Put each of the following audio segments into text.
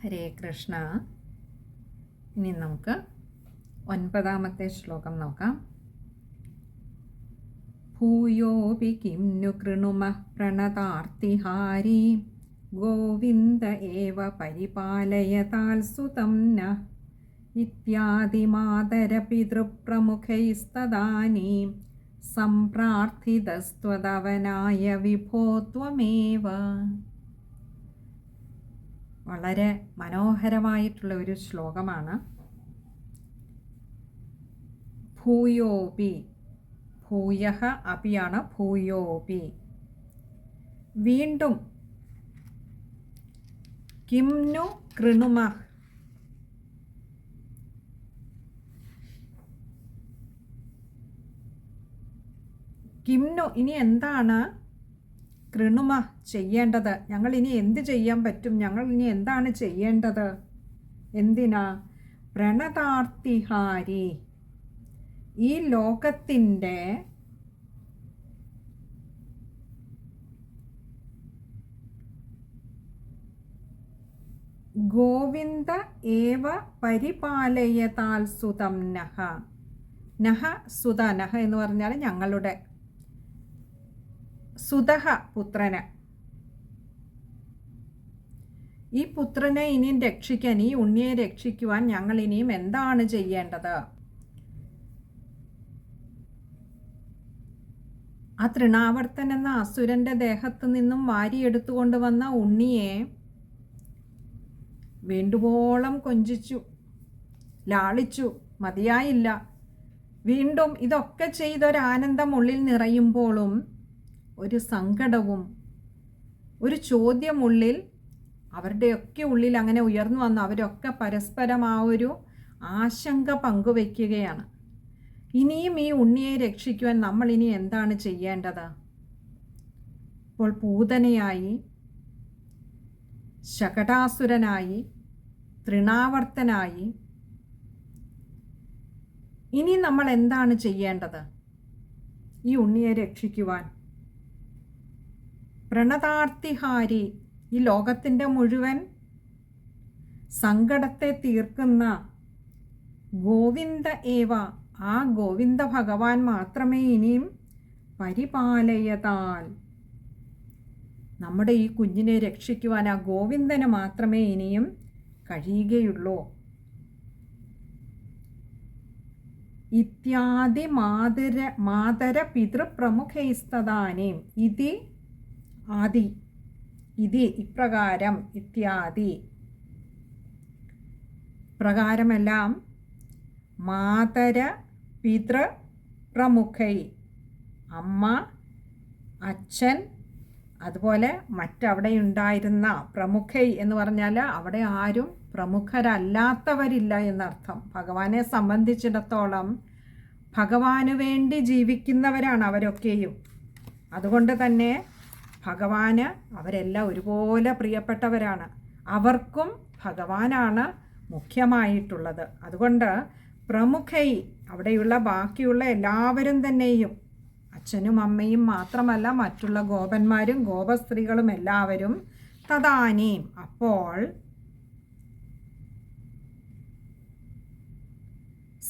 ഹരേ കൃഷ്ണ. ഇനി നമുക്ക് 9ാമത്തെ ശ്ലോകം നോക്കാം. ഭൂയോപി കിം नु कृणुमः പ്രണതാർത്തിഹാരി ഗോവിന്ദ ഏവ പരിപാലയതാൽ സുതം നഃ ഇത്യാദിമാതരപിതൃപ്രമുഖൈസ്തദാനീം സംപ്രാർത്ഥിതസ്ത്വദവനായ വിഭോ ത്വമേവ. വളരെ മനോഹരമായിട്ടുള്ള ഒരു ശ്ലോകമാണ്. ഭൂയോപി, ഭൂയഃ അപിയാണ് ഭൂയോപി, വീണ്ടും. കിം नु कृणुमः, കിം नु ഇനി എന്താണ് കൃണുമ ചെയ്യേണ്ടത്? ഞങ്ങൾ ഇനി എന്ത് ചെയ്യാൻ പറ്റും? ഞങ്ങൾ ഇനി എന്താണ് ചെയ്യേണ്ടത്? എന്തിനാ? പ്രണതാർത്തിഹാരി, ഈ ലോകത്തിൻ്റെ ഗോവിന്ദ ഏവ പരിപാലയതാൽ സുതം നഃ. നഃ സുത, നഃ എന്ന് പറഞ്ഞാൽ ഞങ്ങളുടെ സുതഃ പുത്രന്. ഈ പുത്രനെ ഇനിയും രക്ഷിക്കാൻ, ഈ ഉണ്ണിയെ രക്ഷിക്കുവാൻ ഞങ്ങൾ ഇനിയും എന്താണ് ചെയ്യേണ്ടത്? ആ തൃണാവർത്തൻ എന്ന അസുരന്റെ ദേഹത്തു നിന്നും വാരിയെടുത്തുകൊണ്ട് വന്ന ഉണ്ണിയെ വേണ്ടുവോളം കൊഞ്ചിച്ചു, ലാളിച്ചു, മതിയായില്ല. വീണ്ടും ഇതൊക്കെ ചെയ്തൊരാനന്ദം ഉള്ളിൽ നിറയുമ്പോഴും ഒരു സങ്കടവും ഒരു ചോദ്യമുള്ളിൽ അവരുടെയൊക്കെ ഉള്ളിൽ അങ്ങനെ ഉയർന്നു വന്നു. അവരൊക്കെ പരസ്പരം ആ ഒരു ആശങ്ക പങ്കുവയ്ക്കുകയാണ്. ഇനിയും ഈ ഉണ്ണിയെ രക്ഷിക്കുവാൻ നമ്മൾ ഇനി എന്താണ് ചെയ്യേണ്ടത്? ഇപ്പോൾ പൂതനയായി, ശകടാസുരനായി, തൃണാവർത്തനായി, ഇനി നമ്മൾ എന്താണ് ചെയ്യേണ്ടത് ഈ ഉണ്ണിയെ രക്ഷിക്കുവാൻ? പ്രണതാർത്തിഹാരി, ഈ ലോകത്തിൻ്റെ മുഴുവൻ സങ്കടത്തെ തീർക്കുന്ന ഗോവിന്ദ ഏവ, ആ ഗോവിന്ദ ഭഗവാൻ മാത്രമേ ഇനിയും പരിപാലയതാൽ, നമ്മുടെ ഈ കുഞ്ഞിനെ രക്ഷിക്കുവാൻ ആ ഗോവിന്ദന് മാത്രമേ ഇനിയും കഴിയുകയുള്ളൂ. ഇത്യാദി മാതര പിതൃപ്രമുഖൈസ്തദാനീം. ഇതി ആദി, ഇതി ഇപ്രകാരം, ഇത്യാദി പ്രകാരമെല്ലാം മാതര പിതൃ പ്രമുഖൈ, അമ്മ, അച്ഛൻ, അതുപോലെ മറ്റവിടെ ഉണ്ടായിരുന്ന പ്രമുഖൈ എന്ന് പറഞ്ഞാൽ അവിടെ ആരും പ്രമുഖരല്ലാത്തവരില്ല എന്നർത്ഥം. ഭഗവാനെ സംബന്ധിച്ചിടത്തോളം ഭഗവാന് വേണ്ടി ജീവിക്കുന്നവരാണ് അവരൊക്കെയും. അതുകൊണ്ട് തന്നെ ഭഗവാന് അവരെല്ലാം ഒരുപോലെ പ്രിയപ്പെട്ടവരാണ്. അവർക്കും ഭഗവാനാണ് മുഖ്യമായിട്ടുള്ളത്. അതുകൊണ്ട് പ്രമുഖൈ, അവിടെയുള്ള ബാക്കിയുള്ള എല്ലാവരും തന്നെയും, അച്ഛനും അമ്മയും മാത്രമല്ല മറ്റുള്ള ഗോപന്മാരും ഗോപസ്ത്രീകളും എല്ലാവരും തദാനീം, അപ്പോൾ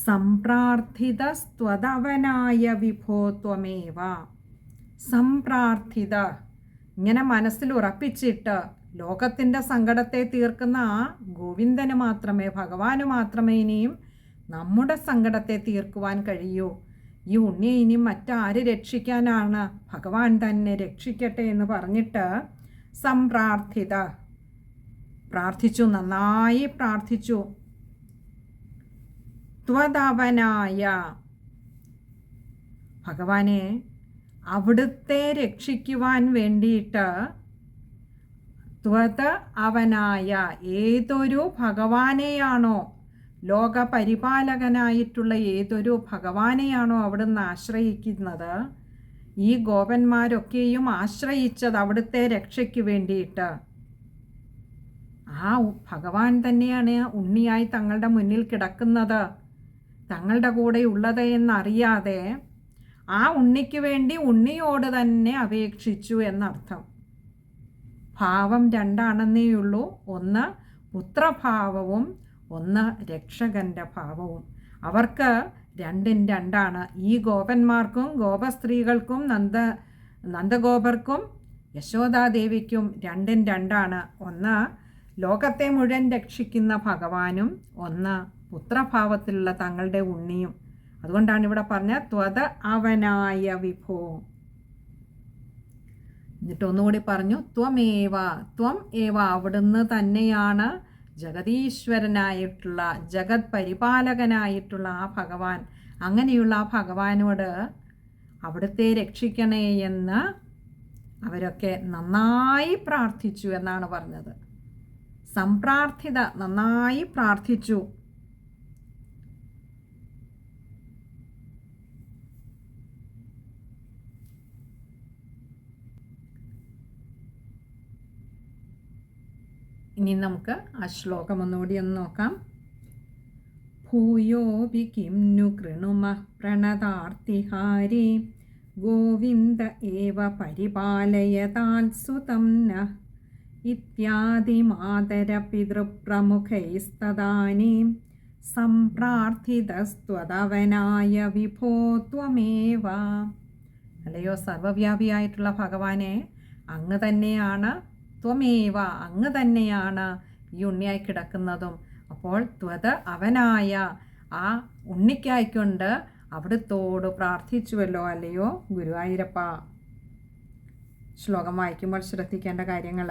സംപ്രാർത്ഥിതസ്ത്വദവനായ വിഭോ ത്വമേവ. സംപ്രാർത്ഥിത, ഇങ്ങനെ മനസ്സിൽ ഉറപ്പിച്ചിട്ട് ലോകത്തിൻ്റെ സങ്കടത്തെ തീർക്കുന്ന ആ ഗോവിന്ദന് മാത്രമേ, ഭഗവാന് മാത്രമേ ഇനിയും നമ്മുടെ സങ്കടത്തെ തീർക്കുവാൻ കഴിയൂ. ഈ ഉണ്ണിയെ ഇനിയും മറ്റാര് രക്ഷിക്കാനാണ്? ഭഗവാൻ തന്നെ രക്ഷിക്കട്ടെ എന്ന് പറഞ്ഞിട്ട് സംപ്രാർത്ഥിത, പ്രാർത്ഥിച്ചു, നന്നായി പ്രാർത്ഥിച്ചു. ത്വദവനായ, ഭഗവാനെ അവിടുത്തെ രക്ഷിക്കുവാൻ വേണ്ടിയിട്ട്, ത്വത അവനായ, ഏതൊരു ഭഗവാനെയാണോ, ലോകപരിപാലകനായിട്ടുള്ള ഏതൊരു ഭഗവാനെയാണോ അവിടുന്ന് ആശ്രയിക്കുന്നത്, ഈ ഗോപന്മാരൊക്കെയും ആശ്രയിച്ചത് അവിടുത്തെ രക്ഷയ്ക്ക് വേണ്ടിയിട്ട്. ആ ഭഗവാൻ തന്നെയാണ് ഉണ്ണിയായി തങ്ങളുടെ മുന്നിൽ കിടക്കുന്നത്, തങ്ങളുടെ കൂടെ ഉള്ളത് എന്നറിയാതെ ആ ഉണ്ണിക്ക് വേണ്ടി ഉണ്ണിയോട് തന്നെ അപേക്ഷിച്ചു എന്നർത്ഥം. ഭാവം രണ്ടാണെന്നേയുള്ളൂ. ഒന്ന് പുത്രഭാവവും ഒന്ന് രക്ഷകൻ്റെ ഭാവവും. അവർക്ക് രണ്ടും രണ്ടാണ്. ഈ ഗോപന്മാർക്കും ഗോപസ്ത്രീകൾക്കും നന്ദഗോപർക്കും യശോദാദേവിക്കും രണ്ടും രണ്ടാണ്. ഒന്ന് ലോകത്തെ മുഴുവൻ രക്ഷിക്കുന്ന ഭഗവാനും ഒന്ന് പുത്രഭാവത്തിലുള്ള തങ്ങളുടെ ഉണ്ണിയും. അതുകൊണ്ടാണ് ഇവിടെ പറഞ്ഞ ത്വത അവനായ വിഭോ. എന്നിട്ട് ഒന്നുകൂടി പറഞ്ഞു ത്വം ഏവ അവിടുന്ന് തന്നെയാണ് ജഗതീശ്വരനായിട്ടുള്ള ജഗത് പരിപാലകനായിട്ടുള്ള ആ ഭഗവാൻ. അങ്ങനെയുള്ള ആ ഭഗവാനോട് അവിടുത്തെ രക്ഷിക്കണേ എന്ന് അവരൊക്കെ നന്നായി പ്രാർത്ഥിച്ചു എന്നാണ് പറഞ്ഞത്. സംപ്രാർത്ഥിത, നന്നായി പ്രാർത്ഥിച്ചു. ഇനി നമുക്ക് ആ ശ്ലോകം ഒന്നുകൂടി ഒന്ന് നോക്കാം. ഭൂയോപി കിം नु कृणुमः प्रणतार्तिहारी गोविन्द एव परिपालयतात्सुतं नः इत्यादिमातरपितृप्रमुखैस्तदानीं സംപ്രാർത്ഥിതസ്ത്വതവനായ വിഭോ ത്വമേവ. അല്ലയോ സർവവ്യാപിയായിട്ടുള്ള ഭഗവാനെ, അങ്ങ് തന്നെയാണ്. ത്വമേവ, അങ്ങ് തന്നെയാണ് ഈ ഉണ്ണിയായി കിടക്കുന്നതും. അപ്പോൾ ത്വത അവനായ ആ ഉണ്ണിക്കായിക്കൊണ്ട് അവിടുത്തോട് പ്രാർത്ഥിച്ചുവല്ലോ അല്ലയോ ഗുരുവായൂരപ്പ. ശ്ലോകം വായിക്കുമ്പോൾ ശ്രദ്ധിക്കേണ്ട കാര്യങ്ങൾ,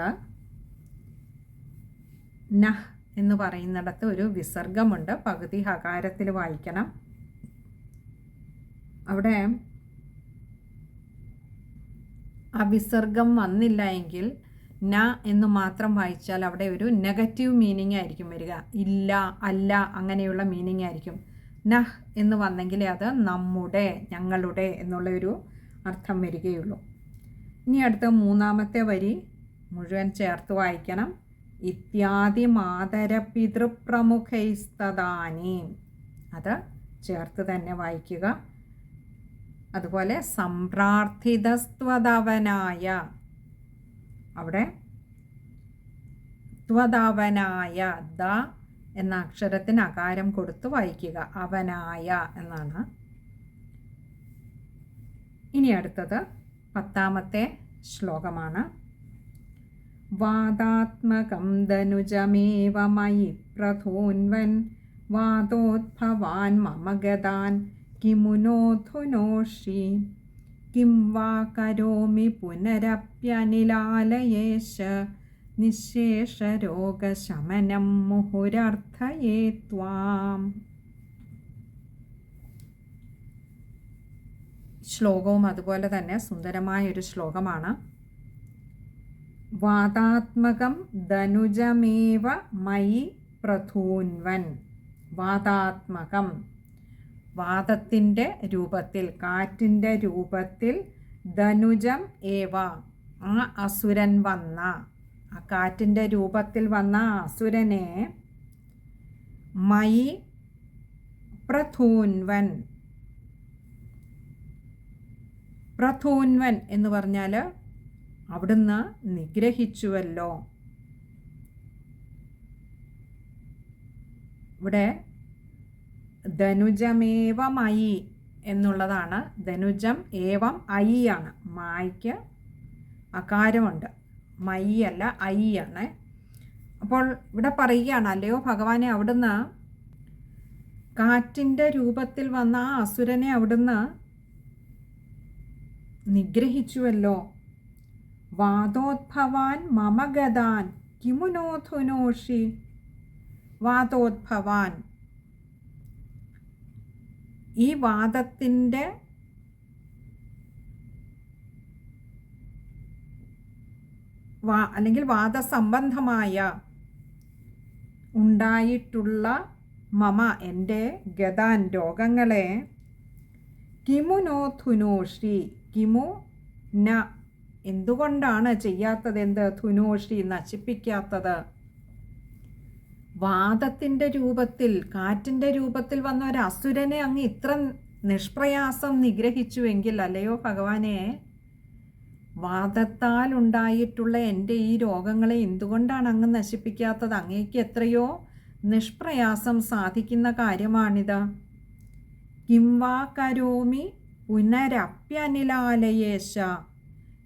നഹ് എന്ന് പറയുന്നിടത്ത് ഒരു വിസർഗമുണ്ട്. പകുതി ഹകാരത്തിൽ വായിക്കണം. അവിടെ ആ വിസർഗം വന്നില്ല എങ്കിൽ ന എന്ന് മാത്രം വായിച്ചാൽ അവിടെ ഒരു നെഗറ്റീവ് മീനിങ് ആയിരിക്കും വരിക. ഇല്ല, അല്ല, അങ്ങനെയുള്ള മീനിങ് ആയിരിക്കും. നഹ് എന്ന് വന്നെങ്കിൽ അത് നമ്മുടെ, ഞങ്ങളുടെ എന്നുള്ള ഒരു അർത്ഥം വരികയുള്ളൂ. ഇനി അടുത്ത മൂന്നാമത്തെ വരി മുഴുവൻ ചേർത്ത് വായിക്കണം. ഇത്യാദി മാതര പിതൃപ്രമുഖൈസ്തദാനീം, അത് ചേർത്ത് തന്നെ വായിക്കുക. അതുപോലെ സംപ്രാർത്ഥിതസ്ത്വതവനായ, അവിടെ ത്വതവനായ ദ എന്ന അക്ഷരത്തിന് അകാരം കൊടുത്ത് വായിക്കുക. അവനായ എന്നാണ്. ഇനി അടുത്തത് 10ാമത്തെ ശ്ലോകമാണ്. വാദാത്മകം ധനുജമേവ മയി പ്രഥോൻവൻ വാദോദ്ഭവാൻ മമ ഗതാൻ കിമുനോധുനോഷി കിം വാ കരോമി പുനരപ്യനിലാലയേശ നിശേഷരോഗശമനം മുഹുരർത്ഥയേ ത്വാം. ശ്ലോകവും അതുപോലെ തന്നെ സുന്ദരമായൊരു ശ്ലോകമാണ്. വാദാത്മകം ധനുജമേവ മയി പ്രഥൂൻവൻ. വാദാത്മകം, വാദത്തിൻ്റെ രൂപത്തിൽ, കാറ്റിൻ്റെ രൂപത്തിൽ, ധനുജം ഏവ, ആ അസുരൻ വന്ന, ആ കാറ്റിൻ്റെ രൂപത്തിൽ വന്ന അസുരനെ മയി പ്രഥൂൻവൻ. പ്രഥൂൻവൻ എന്ന് പറഞ്ഞാൽ അവിടുന്ന് നിഗ്രഹിച്ചുവല്ലോ. ഇവിടെ ധനുജമേവ മയി എന്നുള്ളതാണ്. ധനുജം ഏവം ഐ ആണ്. മായ്ക്ക് അകാരമുണ്ട്, മയി അല്ല ഐ ആണ്. അപ്പോൾ ഇവിടെ പറയുകയാണ്, അല്ലയോ ഭഗവാനെ, അവിടുന്ന് കാറ്റിൻ്റെ രൂപത്തിൽ വന്ന ആ അസുരനെ അവിടുന്ന് നിഗ്രഹിച്ചുവല്ലോ. വാദോദ്ഭവാൻ മമ ഗതാൻ കിമുനോധുനോഷി. വാദോദ്ഭവാൻ, ഈ വാദത്തിൻ്റെ അല്ലെങ്കിൽ വാദസംബന്ധമായ ഉണ്ടായിട്ടുള്ള മമ, എൻ്റെ ഗതാൻ, രോഗങ്ങളെ, കിമുനോധുനോഷി, കിമു ന, എന്തുകൊണ്ടാണ് ചെയ്യാത്തത്, എന്ത്, ധുനോഷി, നശിപ്പിക്കാത്തത്. വാദത്തിൻ്റെ രൂപത്തിൽ, കാറ്റിൻ്റെ രൂപത്തിൽ വന്ന ഒരു അസുരനെ അങ്ങ് ഇത്ര നിഷ്പ്രയാസം നിഗ്രഹിച്ചുവെങ്കിൽ, അല്ലയോ ഭഗവാനെ, വാദത്താൽ ഉണ്ടായിട്ടുള്ള എൻ്റെ ഈ രോഗങ്ങളെ എന്തുകൊണ്ടാണ് അങ്ങ് നശിപ്പിക്കാത്തത്? അങ്ങേക്ക് എത്രയോ നിഷ്പ്രയാസം സാധിക്കുന്ന കാര്യമാണിത്. കിം വാ കരോമി പുനരപ്യനിലാലയേശ.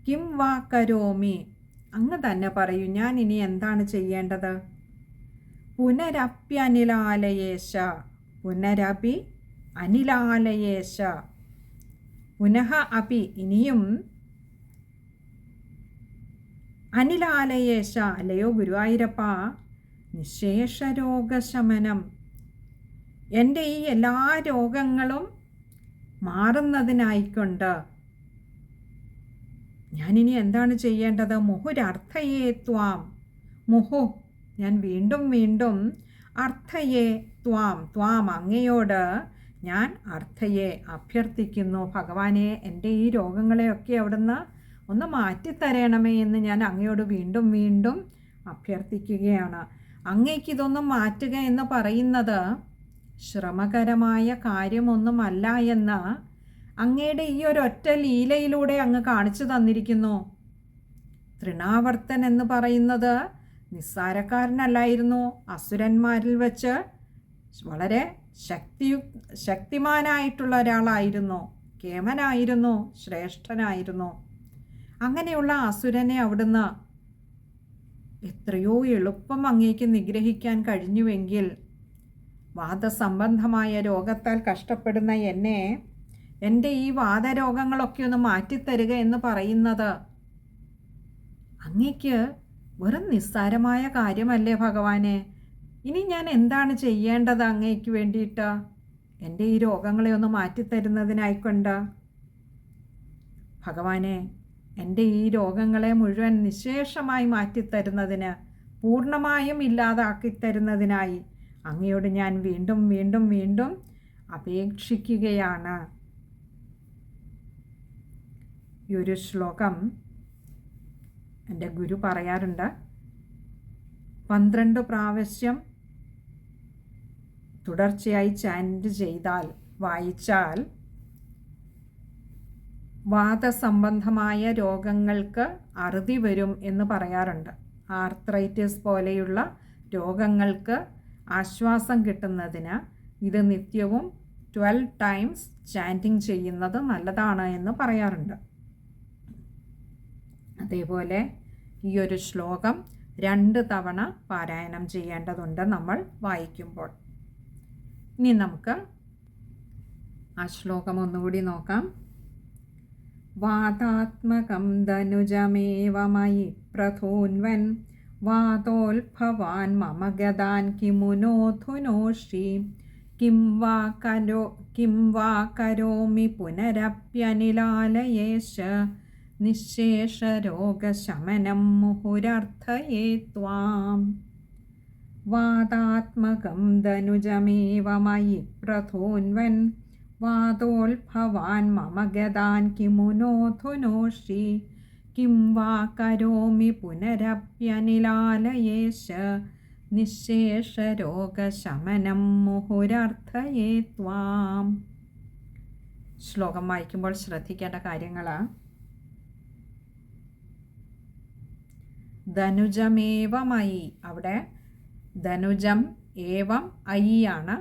കിം വാ കരോമി, അങ്ങ് തന്നെ പറയൂ, ഞാൻ ഇനി എന്താണ് ചെയ്യേണ്ടത്? പുനരപ്യനിലാലയേശ, പുനരപി അനിലാലയേശ, പുനഃ അപി ഇനിയും, അനിലാലയേശ അല്ലയോ ഗുരുവായൂരപ്പ, നിശേഷരോഗശമനം, എൻ്റെ ഈ എല്ലാ രോഗങ്ങളും മാറുന്നതിനായിക്കൊണ്ട് ഞാനിനി എന്താണ് ചെയ്യേണ്ടത്? മുഹുരർത്ഥയേ ത്വാം, മുഹു ഞാൻ വീണ്ടും വീണ്ടും, അർത്ഥയേ ത്വാം, ത്വാം അങ്ങയോട് ഞാൻ അർത്ഥയെ അഭ്യർത്ഥിക്കുന്നു. ഭഗവാനെ, എൻ്റെ ഈ രോഗങ്ങളെയൊക്കെ അവിടുന്ന് ഒന്ന് മാറ്റിത്തരണമേ എന്ന് ഞാൻ അങ്ങയോട് വീണ്ടും വീണ്ടും അഭ്യർത്ഥിക്കുകയാണ്. അങ്ങേക്കിതൊന്നും മാറ്റുക എന്ന് പറയുന്നത് ശ്രമകരമായ കാര്യമൊന്നുമല്ല എന്ന് അങ്ങയുടെ ഈ ഒരൊറ്റ ലീലയിലൂടെ അങ്ങ് കാണിച്ചു തന്നിരിക്കുന്നു. തൃണാവർത്തൻ എന്ന് പറയുന്നത് നിസ്സാരക്കാരനല്ലായിരുന്നു. അസുരന്മാരിൽ വെച്ച് വളരെ ശക്തിമാനായിട്ടുള്ള ഒരാളായിരുന്നു, കേമനായിരുന്നു, ശ്രേഷ്ഠനായിരുന്നു. അങ്ങനെയുള്ള അസുരനെ അവിടുന്ന് എത്രയോ എളുപ്പം അങ്ങേക്ക് നിഗ്രഹിക്കാൻ കഴിഞ്ഞുവെങ്കിൽ വാദസംബന്ധമായ രോഗത്താൽ കഷ്ടപ്പെടുന്ന എന്നെ, എൻ്റെ ഈ വാദരോഗങ്ങളൊക്കെ ഒന്ന് മാറ്റിത്തരിക എന്ന് പറയുന്നത് അങ്ങേക്ക് വെറും നിസ്സാരമായ കാര്യമല്ലേ ഭഗവാനെ? ഇനി ഞാൻ എന്താണ് ചെയ്യേണ്ടത് അങ്ങേക്ക് വേണ്ടിയിട്ട്, എൻ്റെ ഈ രോഗങ്ങളെ ഒന്ന് മാറ്റിത്തരുന്നതിനായിക്കൊണ്ട്? ഭഗവാനെ, എൻ്റെ ഈ രോഗങ്ങളെ മുഴുവൻ നിശേഷമായി മാറ്റിത്തരുന്നതിന്, പൂർണ്ണമായും ഇല്ലാതാക്കിത്തരുന്നതിനായി അങ്ങയോട് ഞാൻ വീണ്ടും വീണ്ടും വീണ്ടും അപേക്ഷിക്കുകയാണ്. ഈ ഒരു ശ്ലോകം എൻ്റെ ഗുരു പറയാറുണ്ട്, 12 പ്രാവശ്യം തുടർച്ചയായി ചാൻറ്റ് ചെയ്താൽ, വായിച്ചാൽ വാദസംബന്ധമായ രോഗങ്ങൾക്ക് അറുതി വരും എന്ന് പറയാറുണ്ട്. ആർത്രൈറ്റിസ് പോലെയുള്ള രോഗങ്ങൾക്ക് ആശ്വാസം കിട്ടുന്നതിന് ഇത് നിത്യവും 12 ടൈംസ് ചാൻറ്റിങ് ചെയ്യുന്നത് നല്ലതാണ് എന്ന് പറയാറുണ്ട്. അതേപോലെ ഈ ഒരു ശ്ലോകം 2 തവണ പാരായണം ചെയ്യേണ്ടതുണ്ട് നമ്മൾ വായിക്കുമ്പോൾ. ഇനി നമുക്ക് ആ ശ്ലോകം ഒന്നുകൂടി നോക്കാം. വാതാത്മകം ധനുജമേവ മയി പ്രഥോൻവൻ വാതോത്ഭവാൻ മമ ഗദാൻ കിമുനോധുനോഷി കിം വാ കരോമി പുനരപ്യനിലാലയേശ നിശേഷരോഗശമനം മുഹുരർത്ഥയേ ത്വാം. വാതാത്മകം ധനുജമേവ മയി പ്രഥോൻവൻ വാതോത്ഭവാൻ മമ ഗദാൻ കിമുനോധുനോഷി കിം വാ കരോമി പുനരപ്യനിലാലയേശ നിശേഷരോഗശമനം മുഹുരർത്ഥയേ ത്വാം. ശ്ലോകം വായിക്കുമ്പോൾ ശ്രദ്ധിക്കേണ്ട കാര്യങ്ങൾ: ധനുജമേവ മയി, അവിടെ ധനുജം ഏവം ഐ ആണ്.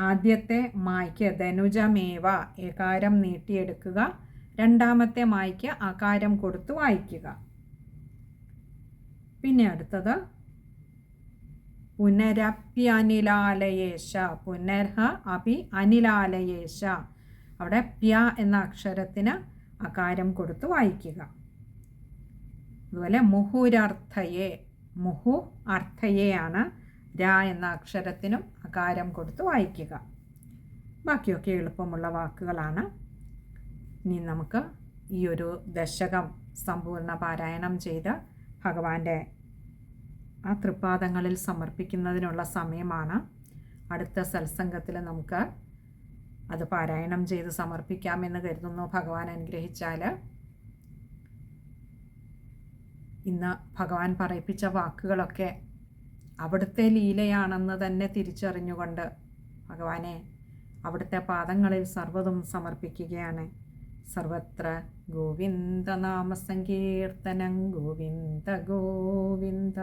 ആദ്യത്തെ മായ്ക്ക് ധനുജമേവ ഏകാരം നീട്ടിയെടുക്കുക, രണ്ടാമത്തെ മായ്ക്ക് ആകാരം കൊടുത്ത് വായിക്കുക. പിന്നെ അടുത്തത് പുനരപ്യനിലാലയേശ, പുനർഹ അപി അനിലാലയേശ, അവിടെ പ്യ എന്ന അക്ഷരത്തിന് അകാരം കൊടുത്ത് വായിക്കുക. അതുപോലെ മുഹുരർത്ഥയെ, മുഹു അർത്ഥയെ ആണ്, രാ എന്ന അക്ഷരത്തിനും അകാരം കൊടുത്ത് വായിക്കുക. ബാക്കിയൊക്കെ എളുപ്പമുള്ള വാക്കുകളാണ്. ഇനി നമുക്ക് ഈ ഒരു ദശകം സമ്പൂർണ്ണ പാരായണം ചെയ്ത് ഭഗവാന്റെ ആ തൃപ്പാദങ്ങളിൽ സമർപ്പിക്കുന്നതിനുള്ള സമയമാണ്. അടുത്ത സത്സംഗത്തിൽ നമുക്ക് അത് പാരായണം ചെയ്ത് സമർപ്പിക്കാമെന്ന് കരുതുന്നു. ഭഗവാൻ അനുഗ്രഹിച്ചാൽ ഇന്ന് ഭഗവാൻ പറയിപ്പിച്ച വാക്കുകളൊക്കെ അവിടുത്തെ ലീലയാണെന്ന് തന്നെ തിരിച്ചറിഞ്ഞുകൊണ്ട് ഭഗവാനെ അവിടുത്തെ പാദങ്ങളിൽ സർവ്വതും സമർപ്പിക്കുകയാണ്. സർവത്ര ഗോവിന്ദനാമസങ്കീർത്തനം ഗോവിന്ദ ഗോവിന്ദ.